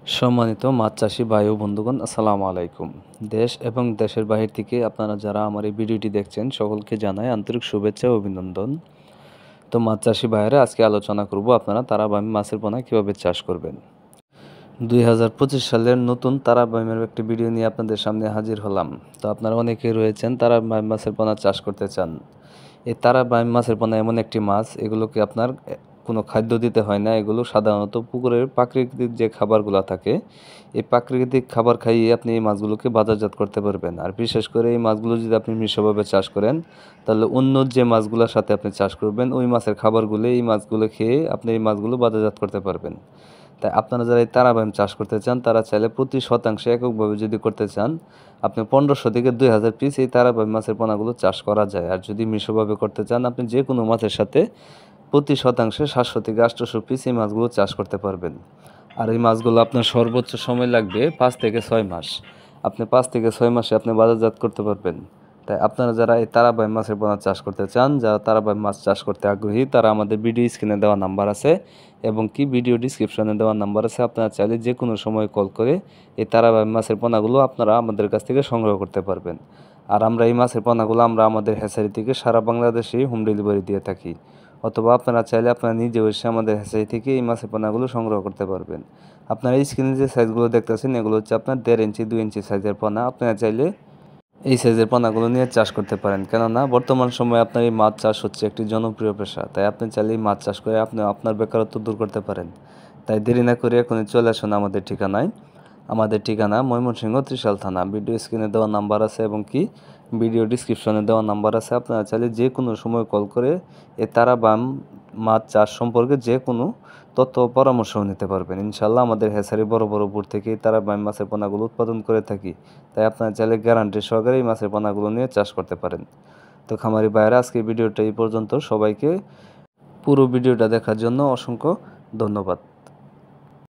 সম্মানিত মাছ চাষি ভাই ও বন্ধুগণ, আসসালামু আলাইকুম। দেশ এবং দেশের বাহির থেকে আপনারা যারা আমার এই ভিডিওটি দেখছেন সকলকে জানাই আন্তরিক শুভেচ্ছা ও অভিনন্দন। তো মাছ চাষি ভাইয়েরা, আজকে আলোচনা করব আপনারা তারাবাইম মাছের পোনা কীভাবে চাষ করবেন। 2025 সালের নতুন তারাবাইমের একটি ভিডিও নিয়ে আপনাদের সামনে হাজির হলাম। তো আপনারা অনেকেই রয়েছেন তারাবাইম মাছের পোনা চাষ করতে চান। এই তারাবাইম মাছের পোনা এমন একটি মাছ, এগুলোকে আপনার কোনো খাদ্য দিতে হয় না। এগুলো সাধারণত পুকুরের প্রাকৃতিক যে খাবারগুলো থাকে, এই প্রাকৃতিক খাবার খাইয়ে আপনি এই মাছগুলোকে বাজারজাত করতে পারবেন। আর বিশেষ করে এই মাছগুলো যদি আপনি মিশ্রভাবে চাষ করেন, তাহলে অন্য যে মাছগুলোর সাথে আপনি চাষ করবেন, ওই মাছের খাবারগুলো এই মাছগুলো খেয়ে আপনি এই মাছগুলো বাজারজাত করতে পারবেন। তাই আপনারা যারা এই তারাবাইম চাষ করতে চান, তারা চাইলে প্রতি শতাংশে এককভাবে যদি করতে চান, আপনি 1500 থেকে 2000 পিস এই তারাবাইম মাছের পোনাগুলো চাষ করা যায়। আর যদি মিশ্রভাবে করতে চান, আপনি যে কোনো মাছের সাথে প্রতি শতাংশে 700 থেকে 800 পিস এই মাছগুলো চাষ করতে পারবেন। আর এই মাছগুলো আপনার সর্বোচ্চ সময় লাগবে 5 থেকে 6 মাস। আপনি 5 থেকে 6 মাসে আপনি বাজারজাত করতে পারবেন। তাই আপনারা যারা এই তারাবাইম মাছের পোনা চাষ করতে চান, যারা তারাবাইম মাছ চাষ করতে আগ্রহী, তারা আমাদের ভিডিও স্ক্রিনে দেওয়া নাম্বার আছে এবং কি ভিডিও ডিসক্রিপশনে দেওয়া নাম্বার আছে, আপনারা চাইলে যে কোনো সময় কল করে এই তারাবাইম মাছের পোনাগুলো আপনারা আমাদের কাছ থেকে সংগ্রহ করতে পারবেন। আর আমরা এই মাছের পোনাগুলো আমরা আমাদের হ্যাচারি থেকে সারা বাংলাদেশেই হোম ডেলিভারি দিয়ে থাকি। অথবা আপনারা চাইলে আপনারা নিজেও এসে আমাদের হ্যাচারি থেকে এই মাছের পোনাগুলো সংগ্রহ করতে পারবেন। আপনারা এই স্ক্রিনে যে সাইজগুলো দেখতেছেন, এগুলো হচ্ছে আপনার 1.5 ইঞ্চি 2 ইঞ্চি সাইজের পোনা। আপনারা চাইলে এই সাইজের পোনাগুলো নিয়ে চাষ করতে পারেন, কেননা বর্তমান সময়ে আপনার এই মাছ চাষ হচ্ছে একটি জনপ্রিয় পেশা। তাই আপনি চাইলে এই মাছ চাষ করে আপনি আপনার বেকারত্ব দূর করতে পারেন। তাই দেরি না করে এখনই চলে আসুন আমাদের ঠিকানায়। আমাদের ঠিকানা ময়মনসিংহ ত্রিশাল থানা। ভিডিও স্ক্রিনে দেওয়া নাম্বার আছে এবং কি ভিডিও ডিসক্রিপশনে দেওয়া নাম্বার আছে। আপনারা চাইলে যে কোনো সময় কল করে এ তারাবাইম মাছ চাষ সম্পর্কে যে কোনো তথ্য ও পরামর্শও নিতে পারবেন। ইনশাল্লাহ আমাদের হ্যাচারি বড় বড় পুকুর থেকে তারাবাইম মাছের পোনাগুলো উৎপাদন করে থাকি। তাই আপনারা চাইলে গ্যারান্টি সহকারে এই মাছের পোনাগুলো নিয়ে চাষ করতে পারেন। তো খামারি ভাইয়েরা, আজকে ভিডিওটা এই পর্যন্ত। সবাইকে পুরো ভিডিওটা দেখার জন্য অসংখ্য ধন্যবাদ।